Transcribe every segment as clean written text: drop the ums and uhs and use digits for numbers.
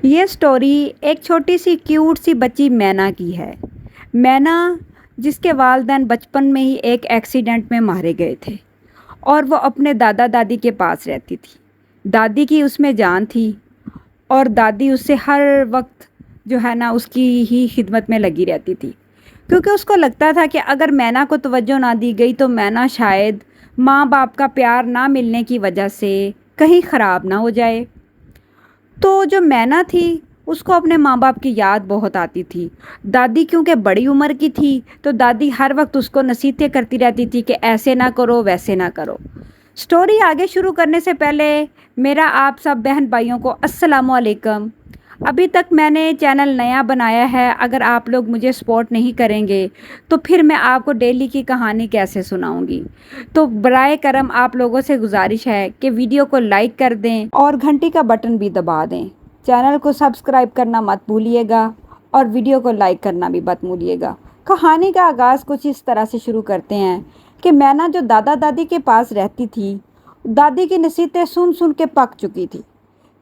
یہ سٹوری ایک چھوٹی سی کیوٹ سی بچی مینا کی ہے۔ مینا جس کے والدین بچپن میں ہی ایک ایکسیڈنٹ میں مارے گئے تھے اور وہ اپنے دادا دادی کے پاس رہتی تھی۔ دادی کی اس میں جان تھی اور دادی اس سے ہر وقت جو ہے نا اس کی ہی خدمت میں لگی رہتی تھی، کیونکہ اس کو لگتا تھا کہ اگر مینا کو توجہ نہ دی گئی تو مینا شاید ماں باپ کا پیار نہ ملنے کی وجہ سے کہیں خراب نہ ہو جائے۔ تو جو مینا تھی اس کو اپنے ماں باپ کی یاد بہت آتی تھی۔ دادی کیونکہ بڑی عمر کی تھی تو دادی ہر وقت اس کو نصیحتیں کرتی رہتی تھی کہ ایسے نہ کرو ویسے نہ کرو۔ سٹوری آگے شروع کرنے سے پہلے میرا آپ سب بہن بھائیوں کو السلام علیکم۔ ابھی تک میں نے چینل نیا بنایا ہے، اگر آپ لوگ مجھے سپورٹ نہیں کریں گے تو پھر میں آپ کو ڈیلی کی کہانی کیسے سناؤں گی؟ تو برائے کرم آپ لوگوں سے گزارش ہے کہ ویڈیو کو لائک کر دیں اور گھنٹی کا بٹن بھی دبا دیں۔ چینل کو سبسکرائب کرنا مت بھولیے گا اور ویڈیو کو لائک کرنا بھی مت بھولیے گا۔ کہانی کا آغاز کچھ اس طرح سے شروع کرتے ہیں کہ مینا جو دادا دادی کے پاس رہتی تھی، دادی کی نصیحتیں سن سن کے پک چکی تھی۔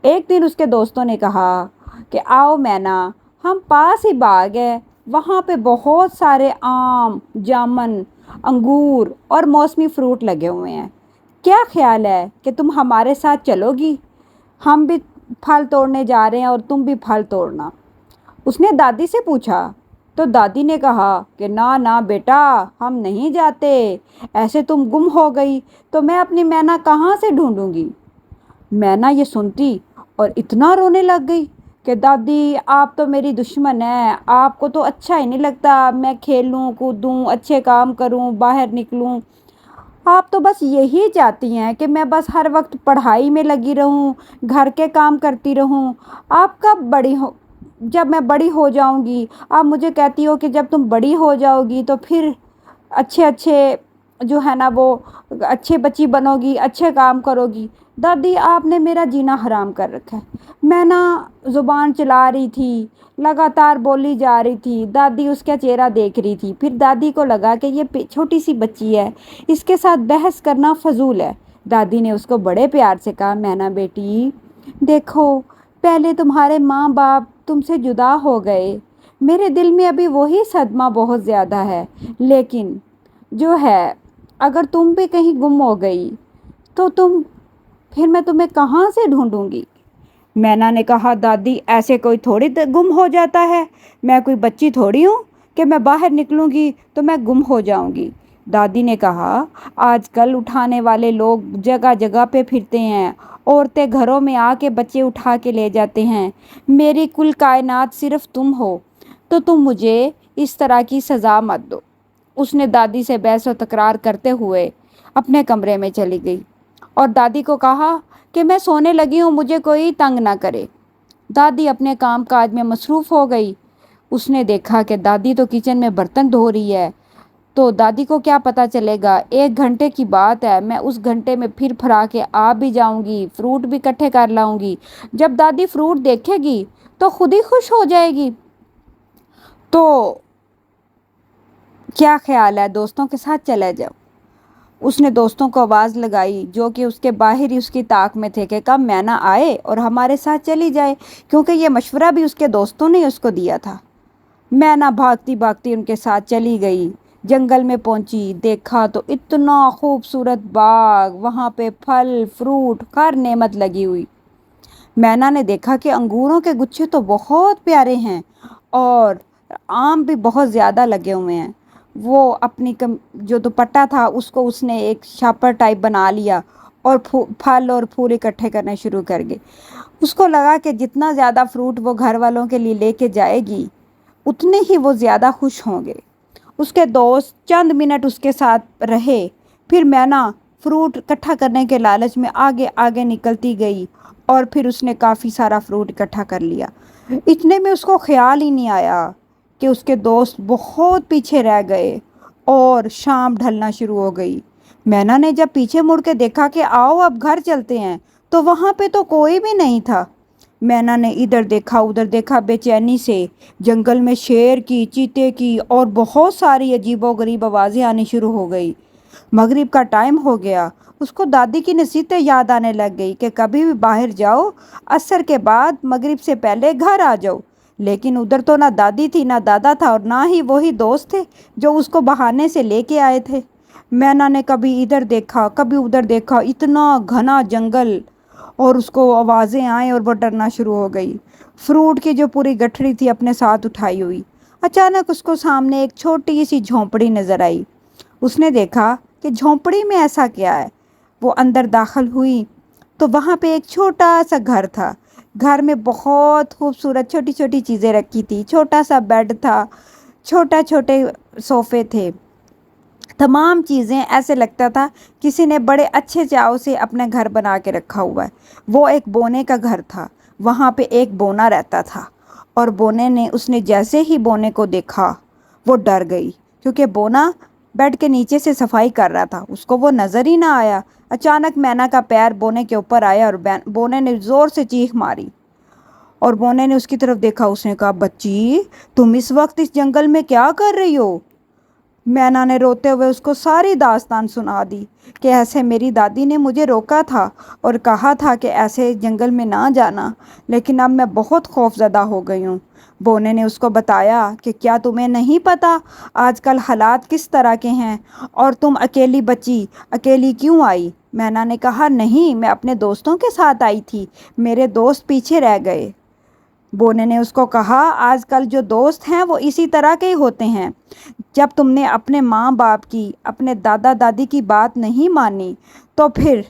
ایک دن اس کے دوستوں نے کہا کہ آؤ مینا، ہم پاس ہی باغ ہے، وہاں پہ بہت سارے آم، جامن، انگور اور موسمی فروٹ لگے ہوئے ہیں۔ کیا خیال ہے کہ تم ہمارے ساتھ چلو گی؟ ہم بھی پھل توڑنے جا رہے ہیں اور تم بھی پھل توڑنا۔ اس نے دادی سے پوچھا تو دادی نے کہا کہ نہ بیٹا، ہم نہیں جاتے، ایسے تم گم ہو گئی تو میں اپنی مینا کہاں سے ڈھونڈوں گی؟ مینا یہ سنتی اور اتنا رونے لگ گئی کہ دادی آپ تو میری دشمن ہیں، آپ کو تو اچھا ہی نہیں لگتا میں کھیلوں کودوں، اچھے کام کروں، باہر نکلوں، آپ تو بس یہی چاہتی ہیں کہ میں بس ہر وقت پڑھائی میں لگی رہوں، گھر کے کام کرتی رہوں۔ آپ کب بڑی ہو؟ جب میں بڑی ہو جاؤں گی آپ مجھے کہتی ہو کہ جب تم بڑی ہو جاؤ گی تو پھر اچھے جو ہے نا وہ اچھے بچی بنو گی، اچھے کام کرو گی۔ دادی آپ نے میرا جینا حرام کر رکھا ہے۔ میں نا زبان چلا رہی تھی، لگاتار بولی جا رہی تھی، دادی اس کا چہرہ دیکھ رہی تھی۔ پھر دادی کو لگا کہ یہ چھوٹی سی بچی ہے، اس کے ساتھ بحث کرنا فضول ہے۔ دادی نے اس کو بڑے پیار سے کہا مینا بیٹی دیکھو، پہلے تمہارے ماں باپ تم سے جدا ہو گئے، میرے دل میں ابھی وہی صدمہ بہت زیادہ ہے، لیکن جو ہے اگر تم بھی کہیں گم ہو گئی تو پھر میں تمہیں کہاں سے ڈھونڈوں گی؟ مینا نے کہا دادی ایسے کوئی تھوڑی گم ہو جاتا ہے، میں کوئی بچی تھوڑی ہوں کہ میں باہر نکلوں گی تو میں گم ہو جاؤں گی۔ دادی نے کہا آج کل اٹھانے والے لوگ جگہ جگہ پہ پھرتے ہیں، عورتیں گھروں میں آ کے بچے اٹھا کے لے جاتے ہیں، میری کل کائنات صرف تم ہو، تو تم مجھے اس طرح کی سزا مت دو۔ اس نے دادی سے بحث و تکرار کرتے ہوئے اپنے کمرے میں چلی گئی اور دادی کو کہا کہ میں سونے لگی ہوں، مجھے کوئی تنگ نہ کرے۔ دادی اپنے کام کاج میں مصروف ہو گئی۔ اس نے دیکھا کہ دادی تو کچن میں برتن دھو رہی ہے، تو دادی کو کیا پتہ چلے گا، 1 گھنٹے کی بات ہے، میں اس گھنٹے میں پھر پھرا کے آ بھی جاؤں گی، فروٹ بھی اکٹھے کر لاؤں گی۔ جب دادی فروٹ دیکھے گی تو خود ہی خوش ہو جائے گی۔ تو کیا خیال ہے دوستوں کے ساتھ چلے جاؤ؟ اس نے دوستوں کو آواز لگائی جو کہ اس کے باہر ہی اس کی طاق میں تھے کہ کب مینا آئے اور ہمارے ساتھ چلی جائے، کیونکہ یہ مشورہ بھی اس کے دوستوں نے اس کو دیا تھا۔ مینا بھاگتی بھاگتی ان کے ساتھ چلی گئی، جنگل میں پہنچی، دیکھا تو اتنا خوبصورت باغ، وہاں پہ پھل فروٹ ہر نعمت لگی ہوئی۔ مینا نے دیکھا کہ انگوروں کے گچھے تو بہت پیارے ہیں اور آم بھی بہت زیادہ لگے ہوئے ہیں۔ وہ اپنی جو دوپٹہ تھا اس نے ایک شاپر ٹائپ بنا لیا اور پھل اور پھول اکٹھے کرنے شروع کر گئے۔ اس کو لگا کہ جتنا زیادہ فروٹ وہ گھر والوں کے لیے لے کے جائے گی اتنے ہی وہ زیادہ خوش ہوں گے۔ اس کے دوست چند منٹ اس کے ساتھ رہے، پھر مینا فروٹ اکٹھا کرنے کے لالچ میں آگے آگے نکلتی گئی اور پھر اس نے کافی سارا فروٹ اکٹھا کر لیا۔ اتنے میں اس کو خیال ہی نہیں آیا کہ اس کے دوست بہت پیچھے رہ گئے اور شام ڈھلنا شروع ہو گئی۔ مینا نے جب پیچھے مڑ کے دیکھا کہ آؤ اب گھر چلتے ہیں، تو وہاں پہ تو کوئی بھی نہیں تھا۔ مینا نے ادھر دیکھا ادھر دیکھا بے چینی سے، جنگل میں شیر کی، چیتے کی اور بہت ساری عجیب و غریب آوازیں آنی شروع ہو گئی۔ مغرب کا ٹائم ہو گیا۔ اس کو دادی کی نصیحتیں یاد آنے لگ گئی کہ کبھی بھی باہر جاؤ عصر کے بعد مغرب سے پہلے گھر آ جاؤ۔ لیکن ادھر تو نہ دادی تھی نہ دادا تھا اور نہ ہی وہی دوست تھے جو اس کو بہانے سے لے کے آئے تھے۔ مینا نے کبھی ادھر دیکھا کبھی ادھر دیکھا، اتنا گھنا جنگل، اور اس کو آوازیں آئیں اور وہ ڈرنا شروع ہو گئی۔ فروٹ کی جو پوری گٹھڑی تھی اپنے ساتھ اٹھائی ہوئی، اچانک اس کو سامنے ایک چھوٹی سی جھونپڑی نظر آئی۔ اس نے دیکھا کہ جھونپڑی میں ایسا کیا ہے۔ وہ اندر داخل ہوئی تو وہاں پہ ایک چھوٹا سا گھر تھا۔ گھر میں بہت خوبصورت چھوٹی چھوٹی چیزیں رکھی تھی، چھوٹا سا بیڈ تھا، چھوٹے صوفے تھے، تمام چیزیں ایسے لگتا تھا کسی نے بڑے اچھے چاؤ سے اپنا گھر بنا کے رکھا ہوا ہے۔ وہ ایک بونے کا گھر تھا، وہاں پہ ایک بونا رہتا تھا، اور اس نے جیسے ہی بونے کو دیکھا وہ ڈر گئی، کیونکہ بونا بیڈ کے نیچے سے صفائی کر رہا تھا، اس کو وہ نظر ہی نہ آیا۔ اچانک مینا کا پیر بونے کے اوپر آیا اور بونے نے زور سے چیخ ماری، اور بونے نے اس کی طرف دیکھا۔ اس نے کہا، بچی تم اس وقت اس جنگل میں کیا کر رہی ہو؟ مینا نے روتے ہوئے اس کو ساری داستان سنا دی کہ ایسے میری دادی نے مجھے روکا تھا اور کہا تھا کہ ایسے جنگل میں نہ جانا، لیکن اب میں بہت خوف زدہ ہو گئی ہوں۔ بونے نے اس کو بتایا کہ کیا تمہیں نہیں پتا آج کل حالات کس طرح کے ہیں، اور تم اکیلی بچی، اکیلی کیوں آئی؟ مینا نے کہا، نہیں، میں اپنے دوستوں کے ساتھ آئی تھی، میرے دوست پیچھے رہ گئے۔ بونے نے اس کو کہا، آج کل جو دوست ہیں وہ اسی طرح کے ہی ہوتے ہیں۔ جب تم نے اپنے ماں باپ کی، اپنے دادا دادی کی بات نہیں مانی تو پھر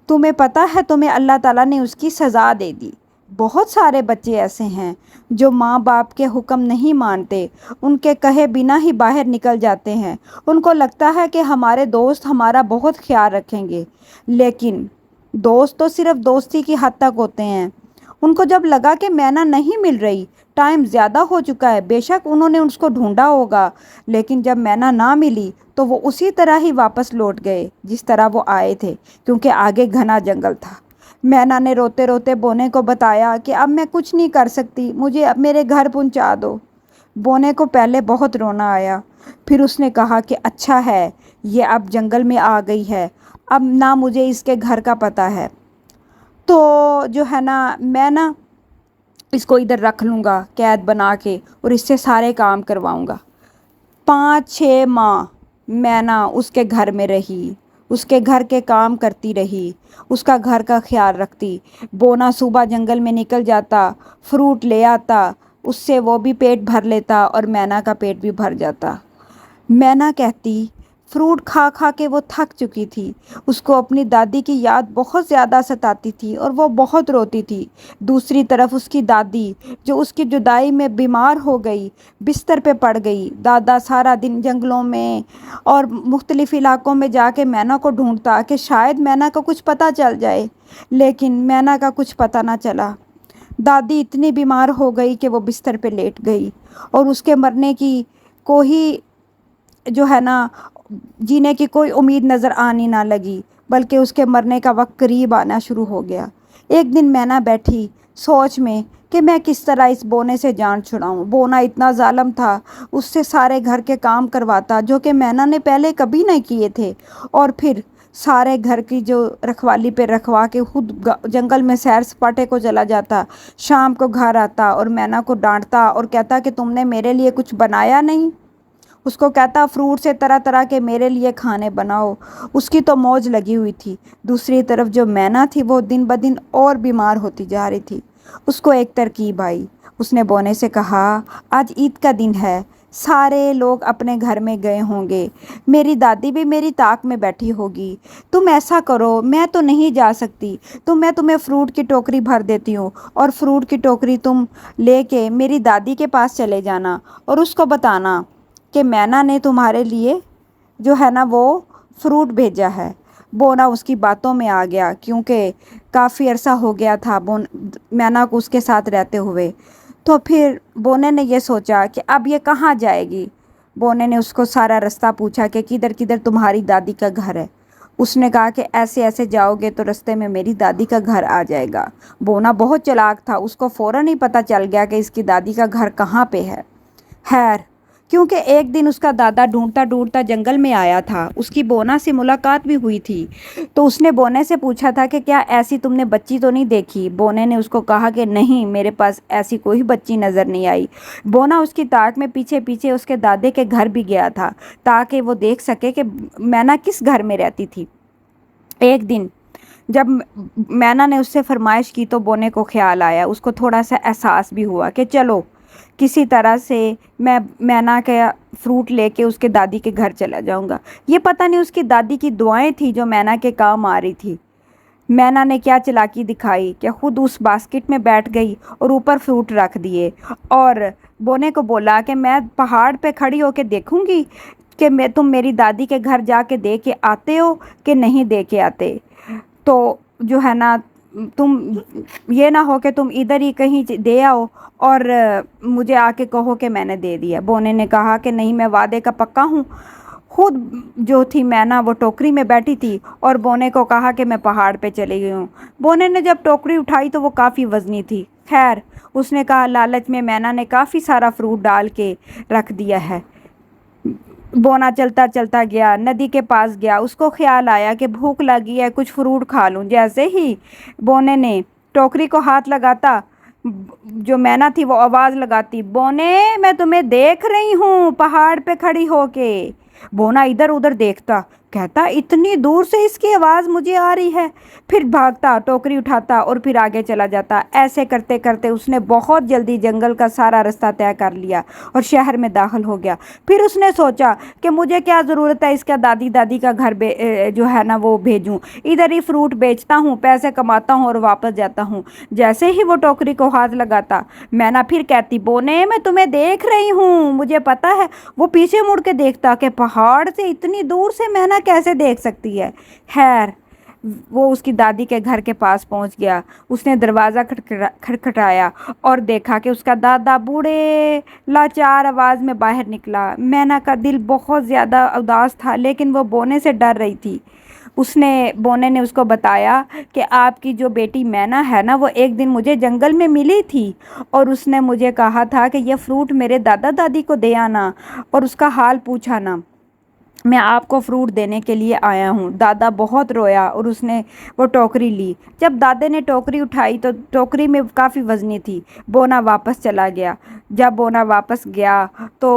تمہیں پتہ ہے تمہیں اللہ تعالیٰ نے اس کی سزا دے دی۔ بہت سارے بچے ایسے ہیں جو ماں باپ کے حکم نہیں مانتے، ان کے کہے بنا ہی باہر نکل جاتے ہیں۔ ان کو لگتا ہے کہ ہمارے دوست ہمارا بہت خیال رکھیں گے، لیکن دوست تو صرف دوستی کی حد تک ہوتے ہیں۔ ان کو جب لگا کہ مینا نہیں مل رہی، ٹائم زیادہ ہو چکا ہے، بے شک انہوں نے اس کو ڈھونڈا ہوگا، لیکن جب مینا نہ ملی تو وہ اسی طرح ہی واپس لوٹ گئے جس طرح وہ آئے تھے، کیونکہ آگے گھنا جنگل تھا۔ مینا نے روتے روتے بونے کو بتایا کہ اب میں کچھ نہیں کر سکتی، مجھے اب میرے گھر پہنچا دو۔ بونے کو پہلے بہت رونا آیا، پھر اس نے کہا کہ اچھا ہے، یہ اب جنگل میں آ گئی ہے، اب نہ مجھے اس کے گھر کا پتہ ہے، تو جو ہے نا میں اس کو ادھر رکھ لوں گا قید بنا کے، اور اس سے سارے کام کرواؤں گا۔ 5-6 ماہ مینا اس کے گھر میں رہی، اس کے گھر کے کام کرتی رہی، اس کا گھر کا خیال رکھتی۔ بونا صبح جنگل میں نکل جاتا، فروٹ لے آتا، اس سے وہ بھی پیٹ بھر لیتا اور مینا کا پیٹ بھی بھر جاتا۔ مینا کہتی، فروٹ کھا کھا کے وہ تھک چکی تھی، اس کو اپنی دادی کی یاد بہت زیادہ ستاتی تھی اور وہ بہت روتی تھی۔ دوسری طرف اس کی دادی جو اس کی جدائی میں بیمار ہو گئی، بستر پہ پڑ گئی۔ دادا سارا دن جنگلوں میں اور مختلف علاقوں میں جا کے مینا کو ڈھونڈتا کہ شاید مینا کو کچھ پتہ چل جائے، لیکن مینا کا کچھ پتہ نہ چلا۔ دادی اتنی بیمار ہو گئی کہ وہ بستر پہ لیٹ گئی، اور اس کے مرنے کی کوئی جو ہے نا جینے کی کوئی امید نظر آنے نہ لگی، بلکہ اس کے مرنے کا وقت قریب آنا شروع ہو گیا۔ ایک دن مینا بیٹھی سوچ میں کہ میں کس طرح اس بونے سے جان چھڑاؤں۔ بونا اتنا ظالم تھا، اس سے سارے گھر کے کام کرواتا جو کہ مینا نے پہلے کبھی نہیں کیے تھے، اور پھر سارے گھر کی جو رکھوالی پہ رکھوا کے خود جنگل میں سیر سپاٹے کو چلا جاتا، شام کو گھر آتا اور مینا کو ڈانٹتا اور کہتا کہ تم نے میرے لیے کچھ بنایا نہیں۔ اس کو کہتا فروٹ سے طرح طرح کے میرے لیے کھانے بناؤ۔ اس کی تو موج لگی ہوئی تھی۔ دوسری طرف جو مینا تھی وہ دن بدن اور بیمار ہوتی جا رہی تھی۔ اس کو ایک ترکیب آئی، اس نے بونے سے کہا، آج عید کا دن ہے، سارے لوگ اپنے گھر میں گئے ہوں گے، میری دادی بھی میری طاق میں بیٹھی ہوگی، تم ایسا کرو، میں تو نہیں جا سکتی، تو میں تمہیں فروٹ کی ٹوکری بھر دیتی ہوں، اور فروٹ کی ٹوکری تم لے کے میری دادی کے پاس چلے جانا اور اس کو بتانا کہ مینا نے تمہارے لیے جو ہے نا وہ فروٹ بھیجا ہے۔ بونا اس کی باتوں میں آ گیا، کیونکہ کافی عرصہ ہو گیا تھا مینا کو اس کے ساتھ رہتے ہوئے۔ تو پھر بونے نے یہ سوچا کہ اب یہ کہاں جائے گی۔ بونے نے اس کو سارا رستہ پوچھا کہ کدھر کدھر تمہاری دادی کا گھر ہے۔ اس نے کہا کہ ایسے ایسے جاؤ گے تو رستے میں میری دادی کا گھر آ جائے گا۔ بونا بہت چلاک تھا، اس کو فوراً ہی پتہ چل گیا کہ اس کی دادی کا گھر کہاں پہ ہے۔ خیر، کیونکہ ایک دن اس کا دادا ڈھونڈتا ڈھونڈتا جنگل میں آیا تھا، اس کی بونا سے ملاقات بھی ہوئی تھی، تو اس نے بونے سے پوچھا تھا کہ کیا ایسی تم نے بچی تو نہیں دیکھی؟ بونے نے اس کو کہا کہ نہیں، میرے پاس ایسی کوئی بچی نظر نہیں آئی۔ بونا اس کی تاک میں پیچھے پیچھے اس کے دادے کے گھر بھی گیا تھا تاکہ وہ دیکھ سکے کہ مینا کس گھر میں رہتی تھی۔ ایک دن جب مینا نے اس سے فرمائش کی تو بونے کو خیال آیا، اس کو تھوڑا سا احساس بھی ہوا کہ چلو کسی طرح سے میں مینا کا فروٹ لے کے اس کے دادی کے گھر چلا جاؤں گا۔ یہ پتہ نہیں اس کی دادی کی دعائیں تھیں جو مینا کے کام آ رہی تھی۔ مینا نے کیا چلاکی دکھائی کہ خود اس باسکٹ میں بیٹھ گئی اور اوپر فروٹ رکھ دیے اور بونے کو بولا کہ میں پہاڑ پہ کھڑی ہو کے دیکھوں گی کہ تم میری دادی کے گھر جا کے دے کے آتے ہو کہ نہیں دے کے آتے، تو جو ہے نا تم یہ نہ ہو کہ تم ادھر ہی کہیں دے آؤ اور مجھے آ کے کہو کہ میں نے دے دیا۔ بونے نے کہا کہ نہیں، میں وعدے کا پکا ہوں۔ خود جو تھی مینا وہ ٹوکری میں بیٹھی تھی اور بونے کو کہا کہ میں پہاڑ پہ چلی گئی ہوں۔ بونے نے جب ٹوکری اٹھائی تو وہ کافی وزنی تھی، خیر اس نے کہا لالچ میں مینا نے کافی سارا فروٹ ڈال کے رکھ دیا ہے۔ بونا چلتا چلتا گیا، ندی کے پاس گیا، اس کو خیال آیا کہ بھوک لگی ہے، کچھ فروٹ کھا لوں۔ جیسے ہی بونے نے ٹوکری کو ہاتھ لگاتا، جو مینا تھی وہ آواز لگاتی، بونے میں تمہیں دیکھ رہی ہوں پہاڑ پہ کھڑی ہو کے۔ بونا ادھر ادھر دیکھتا، کہتا اتنی دور سے اس کی آواز مجھے آ رہی ہے، پھر بھاگتا، ٹوکری اٹھاتا اور پھر آگے چلا جاتا۔ ایسے کرتے کرتے اس نے بہت جلدی جنگل کا سارا رستہ طے کر لیا اور شہر میں داخل ہو گیا۔ پھر اس نے سوچا کہ مجھے کیا ضرورت ہے اس کا دادی کا گھر جو ہے نا وہ بھیجوں، ادھر ہی فروٹ بیچتا ہوں، پیسے کماتا ہوں اور واپس جاتا ہوں۔ جیسے ہی وہ ٹوکری کو ہاتھ لگاتا، مینا پھر کہتی، بونے میں تمہیں دیکھ رہی ہوں، مجھے پتا ہے۔ وہ پیچھے مڑ کے دیکھتا کہ پہاڑ سے اتنی دور سے مینا کیسے دیکھ سکتی ہے۔ خیر وہ اس کی دادی کے گھر کے پاس پہنچ گیا، اس نے دروازہ کھٹکھٹایا اور دیکھا کہ اس کا دادا بوڑھے لاچار آواز میں باہر نکلا۔ مینا کا دل بہت زیادہ اداس تھا لیکن وہ بونے سے ڈر رہی تھی۔ بونے نے اس کو بتایا کہ آپ کی جو بیٹی مینا ہے نا وہ ایک دن مجھے جنگل میں ملی تھی اور اس نے مجھے کہا تھا کہ یہ فروٹ میرے دادا دادی کو دے آنا اور اس کا حال پوچھانا، میں آپ کو فروٹ دینے کے لیے آیا ہوں۔ دادا بہت رویا اور اس نے وہ ٹوکری لی۔ جب دادے نے ٹوکری اٹھائی تو ٹوکری میں کافی وزنی تھی۔ بونا واپس چلا گیا۔ جب بونا واپس گیا تو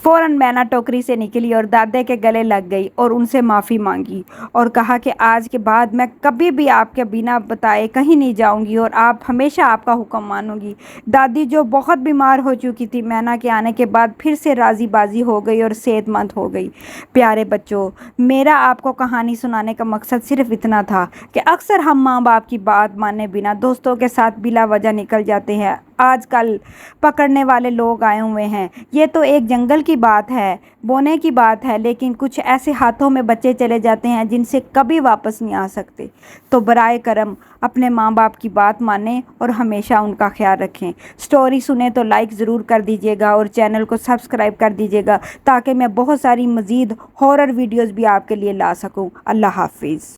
فوراً مینا ٹوکری سے نکلی اور دادے کے گلے لگ گئی اور ان سے معافی مانگی اور کہا کہ آج کے بعد میں کبھی بھی آپ کے بنا بتائے کہیں نہیں جاؤں گی اور ہمیشہ آپ کا حکم مانوں گی۔ دادی جو بہت بیمار ہو چکی تھی مینا کے آنے کے بعد پھر سے راضی بازی ہو گئی اور صحت مند ہو گئی۔ پیارے بچوں، میرا آپ کو کہانی سنانے کا مقصد صرف اتنا تھا کہ اکثر ہم ماں باپ کی بات مانے بنا دوستوں کے ساتھ بلا وجہ نکل جاتے ہیں۔ آج کل پکڑنے والے لوگ آئے ہوئے ہیں۔ یہ تو ایک جنگل کی بات ہے، بونے کی بات ہے، لیکن کچھ ایسے ہاتھوں میں بچے چلے جاتے ہیں جن سے کبھی واپس نہیں آ سکتے۔ تو برائے کرم اپنے ماں باپ کی بات مانیں اور ہمیشہ ان کا خیال رکھیں۔ سٹوری سنیں تو لائک ضرور کر دیجیے گا اور چینل کو سبسکرائب کر دیجیے گا تاکہ میں بہت ساری مزید ہارر ویڈیوز بھی آپ کے لیے لا سکوں۔ اللہ حافظ۔